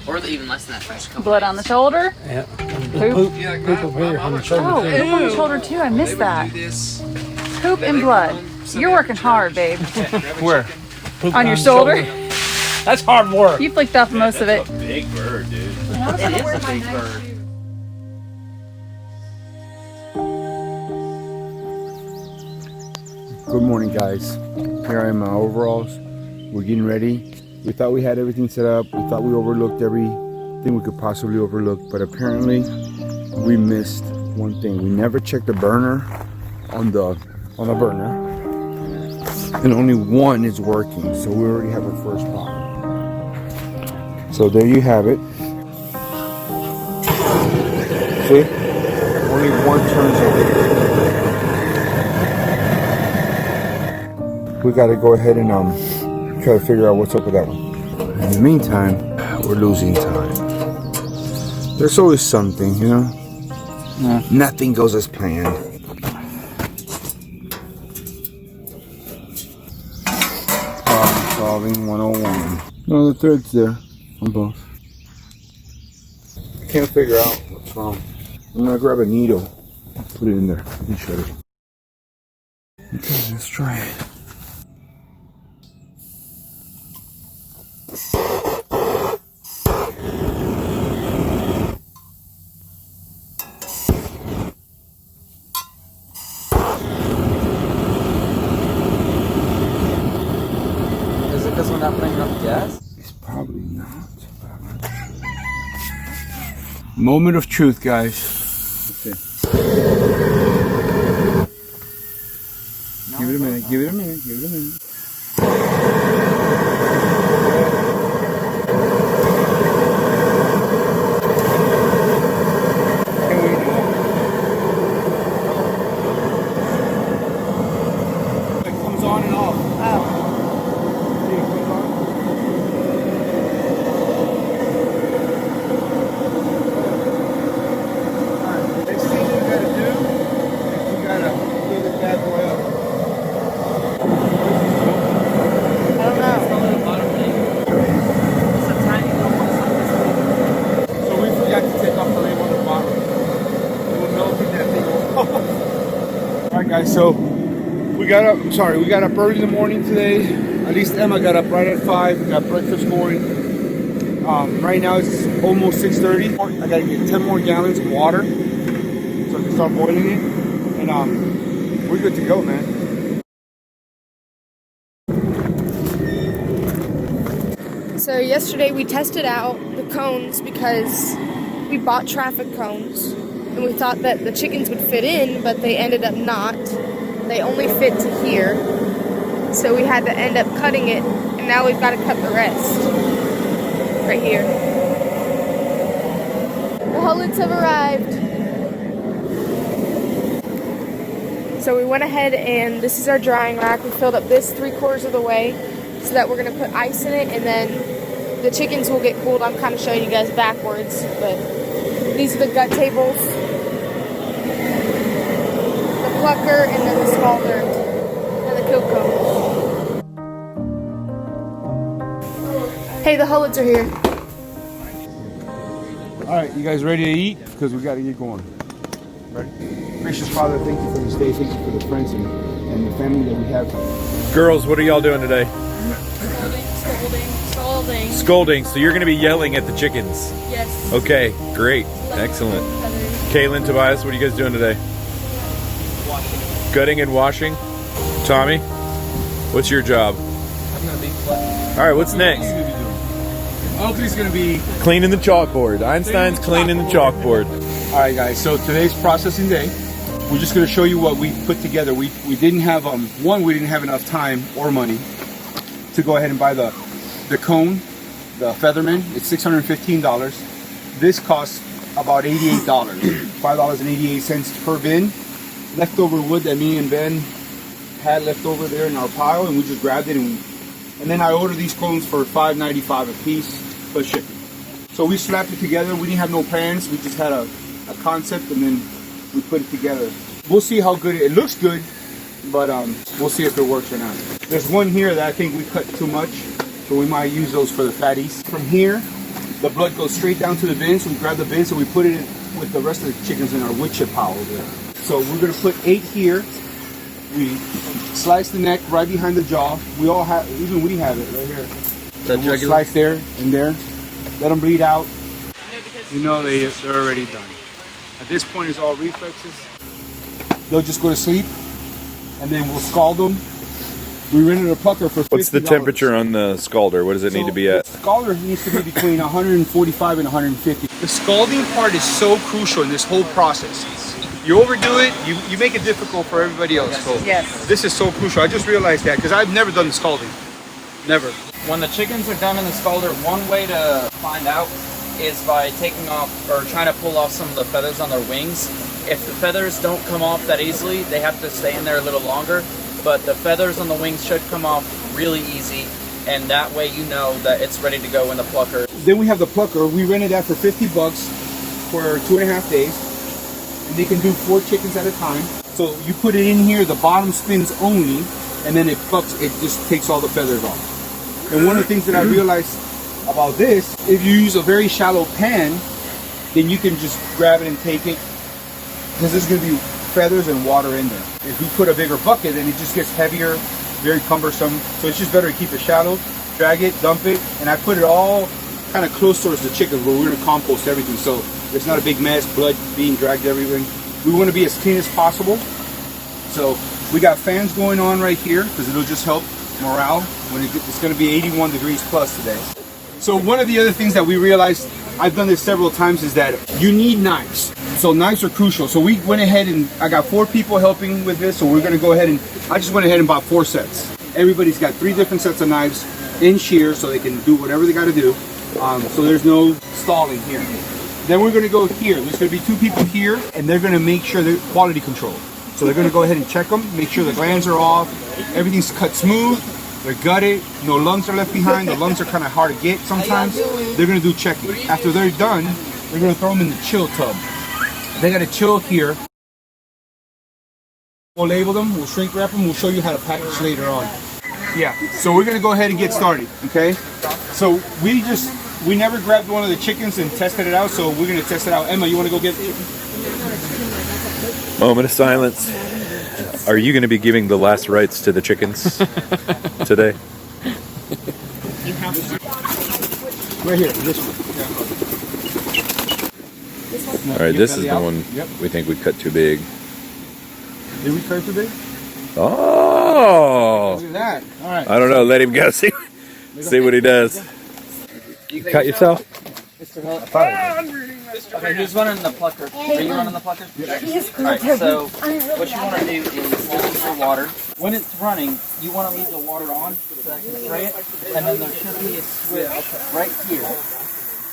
Or even less than that for just a couple Blood days. on the shoulder? Yeah. Poop? Poop over here on the shoulder Oh, too. poop on the shoulder too. I missed that. Poop and blood. You're working hard, babe. Where? Poop On your shoulder? That's hard work. You flicked off most of it. Big bird, dude. It is a big bird. Good morning, guys. Here I am in my overalls. We're getting ready. We thought we had everything set up. We thought we overlooked everything we could possibly overlook, but apparently we missed one thing. We never checked the burner on the burner, and only one is working. So we already have our first problem. So there you have it. See, only one turns over. We got to go ahead and try to figure out what's up with that one. In the meantime, we're losing time. There's always something, you know? Yeah. Nothing goes as planned. Problem solving 101. No, the thread's there on both. I can't figure out what's wrong. I'm gonna grab a needle, put it in there, and shut it. Okay, let's try it. Is it because we're not putting enough gas? It's probably not. Moment of truth, guys. Let's see. Give it a minute, give it a minute, give it a minute. It comes on and off. See, it comes on. Next thing you gotta do is you gotta fill this bad boy up. I don't know. It's a tiny little one. So we forgot to take off the label on the bottom. We'll melting that thing off. Alright guys, so we got up early in the morning today. At least Emma got up right at 5. We got breakfast going. Right now it's almost 6:30. I gotta get 10 more gallons of water so I can start boiling it. And we're good to go, man. So yesterday we tested out the cones because we bought traffic cones and we thought that the chickens would fit in, but they ended up not. They only fit to here. So we had to end up cutting it, and now we've got to cut the rest. Right here. The hullets have arrived. So we went ahead and this is our drying rack. We filled up this 3/4 of the way so that we're going to put ice in it, and then the chickens will get cooled. I'm kind of showing you guys backwards, but these are the gut tables, the plucker, and then the scalder, and the kill cones. Hey, the hullets are here. Alright, you guys ready to eat? Because we gotta get going. Ready? Gracious Father, thank you for this day. Thank you for the friends and the family that we have. Girls, what are y'all doing today? Scalding. Scolding. So you're going to be yelling at the chickens. Yes. Okay, great. Excellent. Kaylin, Tobias, what are you guys doing today? Washing. Gutting and washing. Tommy, what's your job? I'm going to be plucking. All right, what's next? Oakley's gonna be. Cleaning the chalkboard. Einstein's cleaning the chalkboard. Alright guys, so today's processing day. We're just gonna show you what we put together. We didn't have we didn't have enough time or money to go ahead and buy the cone, the Featherman. It's $615. This costs about $88, $5.88 per bin. Leftover wood that me and Ben had left over there in our pile, and we just grabbed it, and then I ordered these cones for $5.95 a piece plus shipping. So we slapped it together. We didn't have no plans. We just had a concept, and then we put it together. We'll see how good it looks. Good, but we'll see if it works or not. There's one here that I think we cut too much, so we might use those for the fatties. From here, the blood goes straight down to the bin. So we grab the bin, so we put it in with the rest of the chickens in our wood chip pile over there. So we're gonna put 8 here. We slice the neck right behind the jaw. We all have, even we have it right here. So we'll slice there and there. Let them bleed out. You know they're already done. At this point, it's all reflexes. They'll just go to sleep, and then we'll scald them. We rented a plucker for $50. What's the temperature on the Scalder? What does it need to be at? The Scalder needs to be between 145 and 150. The scalding part is so crucial in this whole process. You overdo it, you make it difficult for everybody else. So Yes. this is so crucial. I just realized that because I've never done the scalding. Never. When the chickens are done in the scalder, one way to find out is by taking off or trying to pull off some of the feathers on their wings. If the feathers don't come off that easily, they have to stay in there a little longer. But the feathers on the wings should come off really easy, and that way you know that it's ready to go in the plucker. Then we have the plucker. We rented that for $50 for 2.5 days. And they can do 4 chickens at a time. So you put it in here, the bottom spins only, and then it plucks, it just takes all the feathers off. And one of the things that I realized about this, if you use a very shallow pan, then you can just grab it and take it, because there's going to be feathers and water in there. If you put a bigger bucket, then it just gets heavier, very cumbersome. So it's just better to keep it shallow, drag it, dump it, and I put it all kind of close towards the chickens where we're going to compost everything. So it's not a big mess, blood being dragged everywhere. We want to be as clean as possible. So we got fans going on right here because it'll just help morale when it's going to be 81 degrees plus today. So one of the other things that we realized, I've done this several times, is that you need knives. So knives are crucial. So we went ahead and I got 4 people helping with this. So we're going to go ahead and I just went ahead and bought 4 sets. Everybody's got 3 different sets of knives in shears so they can do whatever they got to do. So there's no stalling here. Then we're going to go here. There's going to be 2 people here, and they're going to make sure they're quality control. So they're going to go ahead and check them, make sure the glands are off, everything's cut smooth, they're gutted, no lungs are left behind. The lungs are kind of hard to get sometimes. They're going to do checking. After they're done, they're going to throw them in the chill tub. They got to chill here. We'll label them, we'll shrink wrap them, we'll show you how to package later on. Yeah, so we're going to go ahead and get started, okay? So we never grabbed one of the chickens and tested it out, so we're going to test it out. Emma, you want to go get it? Moment of silence. Are you going to be giving the last rites to the chickens today? Right here, this one. All right, this is the one we think we cut too big. Did we cut too big? Oh! Look at that. All right. I don't know. Let him go. See what he does. You cut yourself? Okay, who's running the plucker? Are you running the plucker? Alright, so what you want to do is hold your water. When it's running, you want to leave the water on so that I can spray it. And then there should be a switch right here.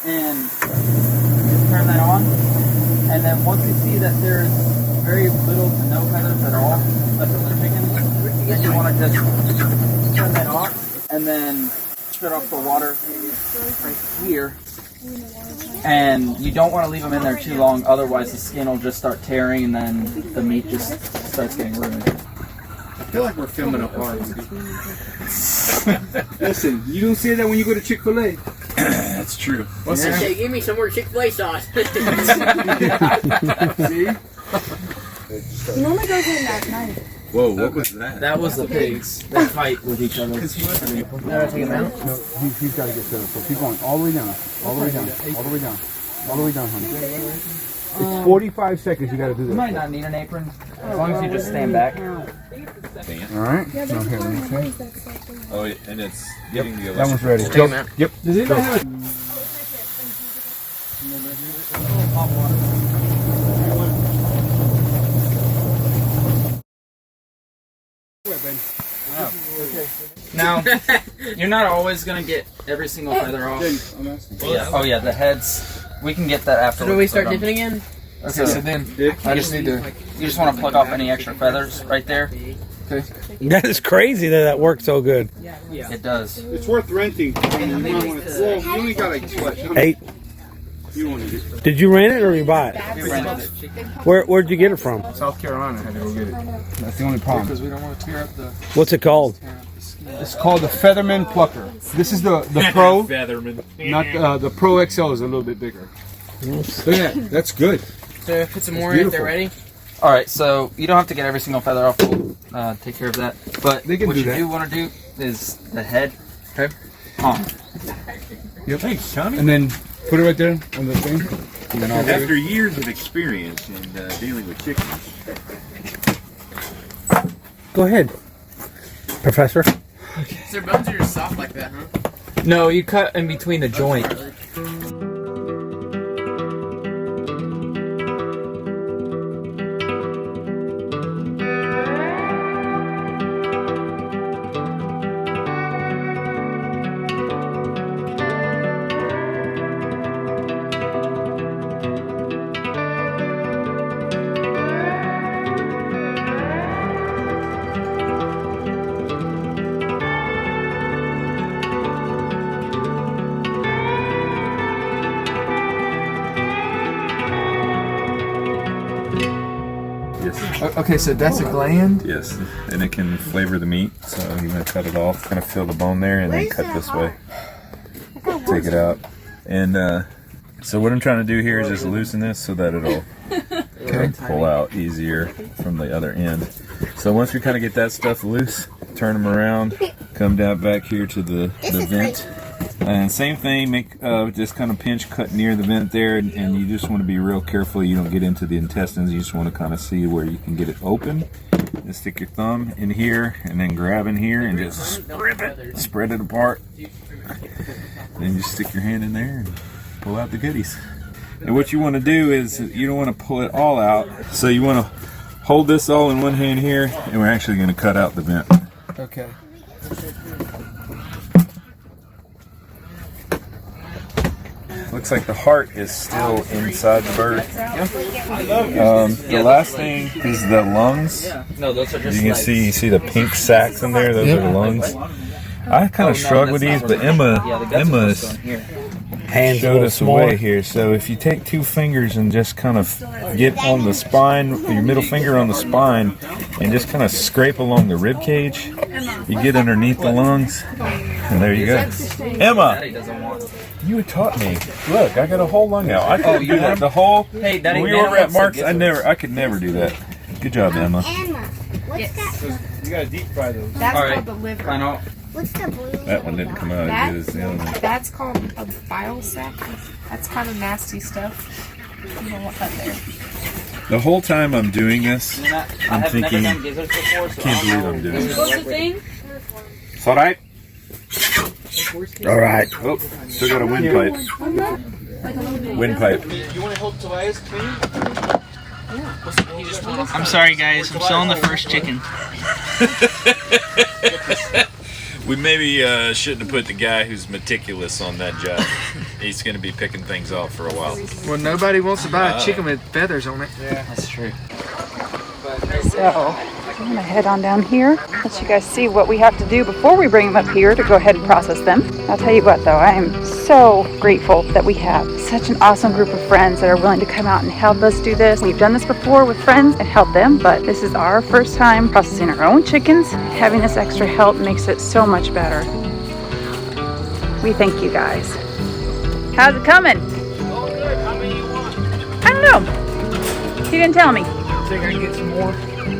And turn that on. And then once you see that there's very little to no feathers at all left on the chicken, then you want to just turn that off. And then shut off the water right here. And you don't want to leave them in there too long, otherwise the skin will just start tearing and then the meat just starts getting ruined. I feel like we're filming a party. Listen, you don't say that when you go to Chick-fil-A. That's true. Hey, give me some more Chick-fil-A sauce. See? He normally goes in that night. Whoa, what was that? That was the pigs. They fight with each other. No, he's got to get set up. So keep going all the way down. All the way down. All the way down. All the way down, honey. It's 45 seconds you got to do You this. might not need an apron, as long as you just stand back. All right. No, here, let me see. Oh, and it's getting the That one's ready. Take him out. Yep. Does anybody have Now, you're not always going to get every single feather off. Oh yeah, the heads. We can get that after. So do we start dipping again? Okay, so then I just need to. You just want to plug off any extra feathers right there. That is crazy that worked so good. It does. It's worth renting. You only got like what? 8. You don't want to get Did you rent it or you buy it? We rented it. Where'd you get it from? South Carolina. I had to go get it. That's the only problem. What's it called? It's called the Featherman Plucker. This is the Pro. Featherman. Not the Pro XL is a little bit bigger. Yeah, that's good. So put some more in if they're ready. All right, so you don't have to get every single feather off. We'll take care of that. But They can what do you that. do want to do is the head. Okay. On. Yep. Thanks, Tommy. And then put it right there on the thing. And then I'll After years of experience in dealing with chickens. Go ahead, Professor. So their bones are just soft like that, huh? No, you cut in between the joint. Okay, so that's a gland. Yes, and it can flavor the meat. So you're gonna cut it off, kind of fill the bone there, and then cut this way. Take it out, and so what I'm trying to do here is just loosen this so that it'll pull out easier from the other end. So once we kind of get that stuff loose, turn them around, come down back here to the vent. And same thing, make just kind of pinch cut near the vent there, and you just want to be real careful you don't get into the intestines. You just want to kind of see where you can get it open. Just stick your thumb in here and then grab in here and just spread it apart. Then just stick your hand in there and pull out the goodies. And what you want to do is you don't want to pull it all out. So you want to hold this all in one hand here, and we're actually going to cut out the vent. Okay. Looks like the heart is still inside the bird. The last thing is the lungs. No, those are just You see the pink sacs in there. Those are the lungs. I kind of struggle with these, but Emma's Hands showed us a way here. So if you take two fingers and just kind of get on the spine, your middle finger on the spine, and just kind of scrape along the rib cage, you get underneath the lungs, and there you go. Emma, you taught me. Look, I got a whole lung out. I couldn't do that. The whole. Hey, that When we were at Mark's, I could never do that. Good job, Emma. Emma, what's that? You gotta deep fry those. That's All right. called the liver. Final. What's the blue? That one didn't come out as good as the other one. That's called a bile sac. That's kind of nasty stuff. You don't want that there. The whole time I'm doing this, I'm I've thinking, never done gizzards before, so can't I believe don't I'm know. doing this. What's the thing? It's all right. All right. Oh, still got a windpipe. Windpipe. You want to help Tobias clean? I'm sorry, guys. I'm selling the first chicken. We maybe shouldn't have put the guy who's meticulous on that job. He's going to be picking things off for a while. Well, nobody wants to buy a chicken with feathers on it. That's true. So, I'm gonna head on down here, let you guys see what we have to do before we bring them up here to go ahead and process them. I'll tell you what though, I am so grateful that we have such an awesome group of friends that are willing to come out and help us do this. We've done this before with friends and helped them, but this is our first time processing our own chickens. Having this extra help makes it so much better. We thank you guys. How's it coming? I don't know. He didn't tell me. Think I can get some more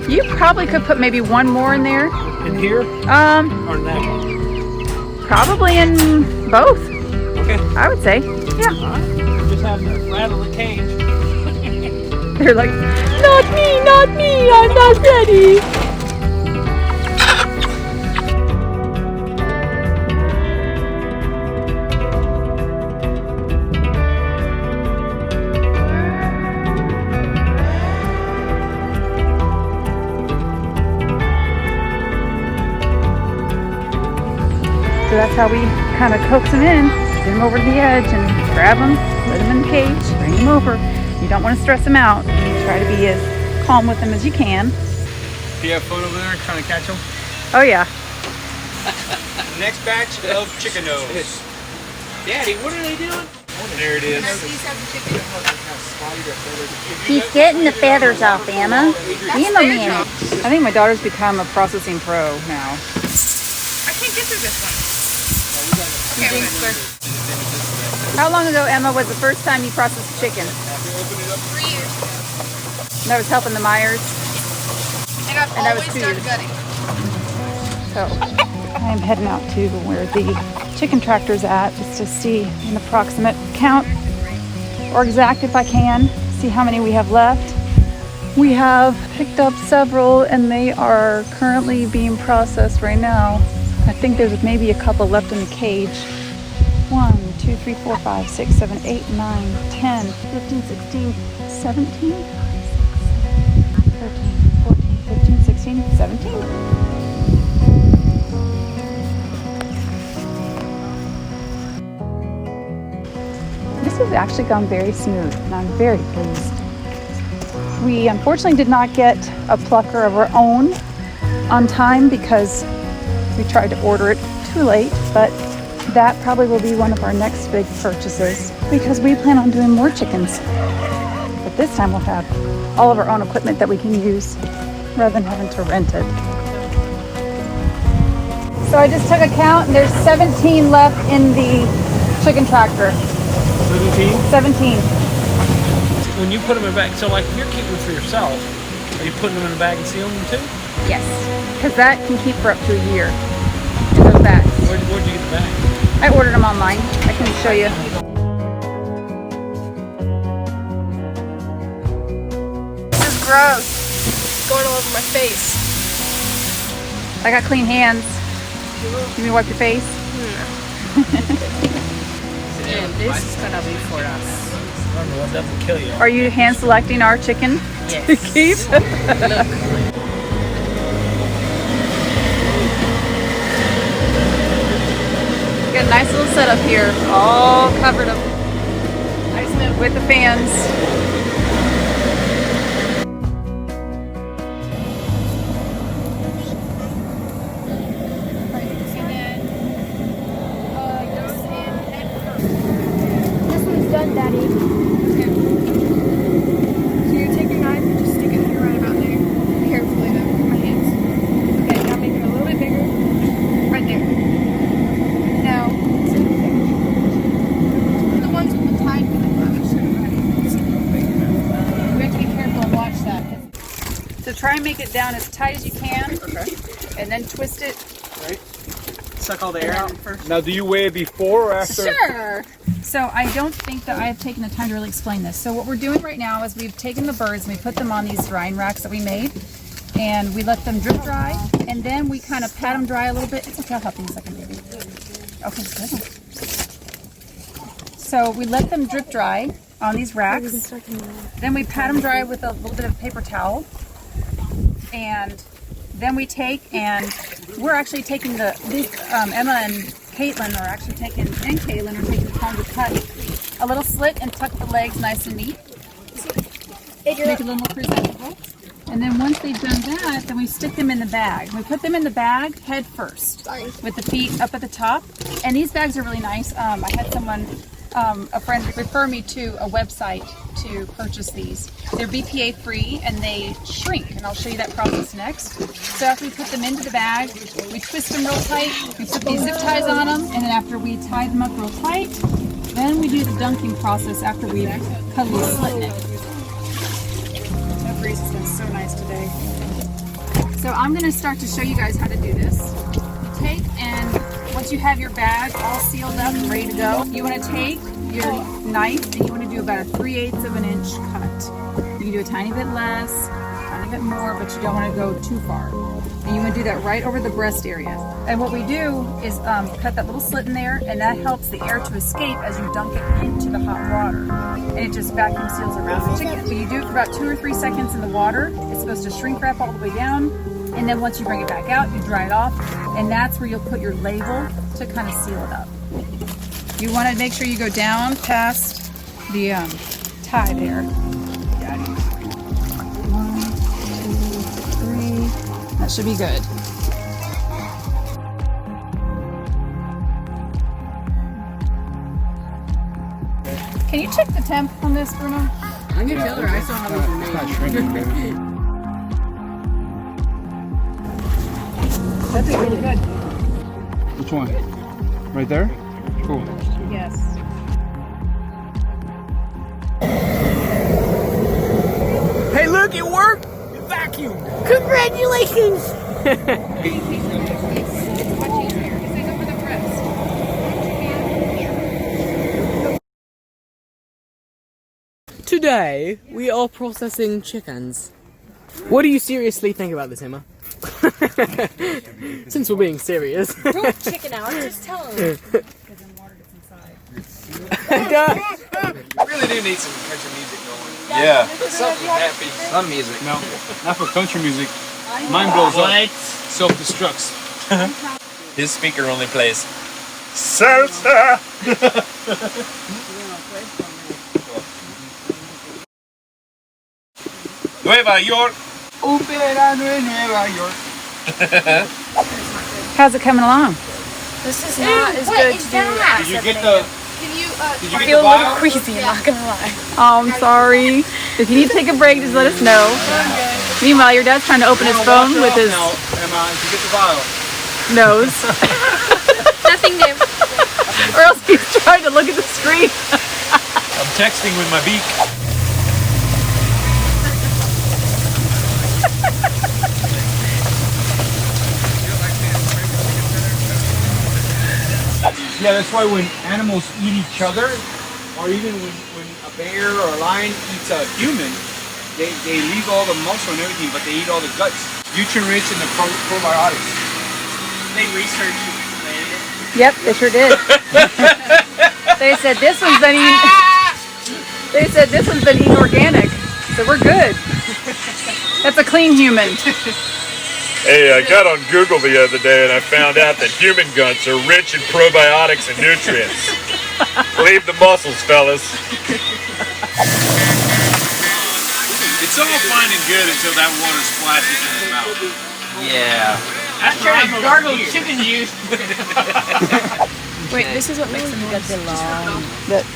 You probably could put maybe one more in there. in here or in that one? Probably in both. Okay. I would say. Yeah. Just have to rattle the cage. They're like, not me, I'm not ready. So that's how we kind of coax them in, get them over to the edge and grab them, put them in the cage, bring them over. You don't want to stress them out. Try to be as calm with them as you can. Do you have food over there trying to catch them? Oh yeah. Next batch of chicken nose. Daddy, what are they doing? There it is. He's getting the feathers off, Emma. Give him a minute. I think my daughter's become a processing pro now. can get through this one. Okay, we're good. How long ago, Emma, was the first time you processed chicken? 3 years. That was helping the Myers. And I've And that was always 2 done years. gutting. So I'm heading out to where the chicken tractor's at just to see an approximate count, or exact if I can, see how many we have left. We have picked up several and they are currently being processed right now. I think there's maybe a couple left in the cage. 1, 2, 3, 4, 5, 6, 7, 8, 9, 10, 15, 16, 17, 13, 14, 15, 16, 17. This has actually gone very smooth and I'm very pleased. We unfortunately did not get a plucker of our own on time because we tried to order it too late, but that probably will be one of our next big purchases because we plan on doing more chickens. But this time we'll have all of our own equipment that we can use rather than having to rent it. So I just took a count and there's 17 left in the chicken tractor. 17. When you put them in a bag, so like if you're keeping them for yourself, are you putting them in a bag and sealing them too? Yes, because that can keep for up to a year in those bags. Where'd you get the bag? I ordered them online. I can show you. This is gross. It's going all over my face. I got clean hands. Can you wipe your face? And this is gonna be for us. What doesn't kill you? Are you hand selecting our chicken to keep? Got a nice little setup here, all covered up with the fans. This one's done, Daddy. Okay. So you take your knife and just stick it here right about there. Carefully though, with my hands. Okay, now make it a little bit bigger. Right there. Now, the ones with the tide with the rubbish. We have to be careful and watch that. So try and make it down as tight as you can. Okay. And then twist it. Suck all the air out first. Now, do you weigh it before or after? Sure. So I don't think that I have taken the time to really explain this. So what we're doing right now is we've taken the birds and we put them on these drying racks that we made, and we let them drip dry, and then we kind of pat them dry a little bit. It's okay, I'll help you in a second, baby. Okay, good. So we let them drip dry on these racks. Then we pat them dry with a little bit of paper towel, and then we take and we're actually taking Emma and Caitlin are actually taking the time to cut a little slit and tuck the legs nice and neat. Make it a little more presentable. And then once they've done that, then we stick them in the bag. We put them in the bag head first with the feet up at the top. And these bags are really nice. I had someone, a friend, refer me to a website to purchase these. They're BPA free and they shrink, and I'll show you that process next. So after we put them into the bag, we twist them real tight, we put these zip ties on them, and then after we tie them up real tight, then we do the dunking process after we've cut a little slit in it. That breeze has been so nice today. So I'm going to start to show you guys how to do this. You take, and once you have your bag all sealed up and ready to go, you want to take your knife and you want to do about a 3/8 of an inch cut. You can do a tiny bit less, a tiny bit more, but you don't want to go too far. And you want to do that right over the breast area. And what we do is cut that little slit in there, and that helps the air to escape as you dunk it into the hot water. And it just vacuum seals around the chicken. When you do it for about 2 or 3 seconds in the water, it's supposed to shrink wrap all the way down. And then once you bring it back out, you dry it off, and that's where you'll put your label to kind of seal it up. You want to make sure you go down past the tie there. 1, 2, 3. That should be good. Can you check the temp on this, Bruno? I'm gonna tell her I saw how those were made. Not shrinking, baby. That's really good. Which one? Right there? Cool. Yes. Hey, look, it worked! It vacuumed! Congratulations! Today, we are processing chickens. What do you seriously think about this, Emma? Since we're being serious. Don't chicken out, just tell him. We really do need some country music going. Yeah. Something happy. Some music. No, not for country music. Mine blows up. Self-destructs. His speaker only plays salsa. Nueva York. Nueva York. How's it coming along? This is not as good to do. Did you get the? Can you, Did you I get feel the a little vial? queasy, I'm not gonna lie. Oh, I'm sorry. If you need to take a break, just let us know. Meanwhile, your dad's trying to open his phone with his Now, Emma, did you get the vial? nose. Nothing new. Or else he's trying to look at the screen. I'm texting with my beak. Yeah, that's why when animals eat each other, or even when a bear or a lion eats a human, they leave all the muscle and everything, but they eat all the guts. Nutrient-rich and the probiotics. They researched it. Yep, they sure did. They said this one's been eaten. They said this one's been eaten organic, so we're good. That's a clean human. Hey, I got on Google the other day and I found out that human guts are rich in probiotics and nutrients. Leave the muscles, fellas. It's all fine and good until that water splashes in his mouth. Yeah. I'm trying to gargle chicken juice. Wait, this is what makes them good. That-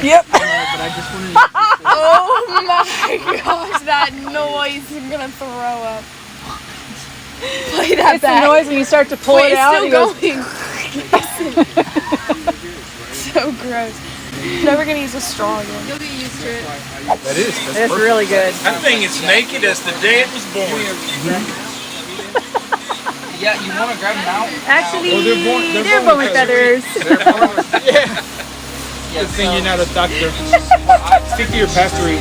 Yep. But I just wanted to Oh my gosh, that noise! I'm gonna throw up. Play that It's the back. noise when you start to pull Wait, it out. it's He still goes, going. So gross. Never gonna use a straw again. You'll get used to it. That is. That's really good. That thing is naked as the day it was born. Yeah, you want to grab them out? Actually, Oh, they're born with feathers. Yeah. Good thing you're not a doctor. Stick to your pastoring.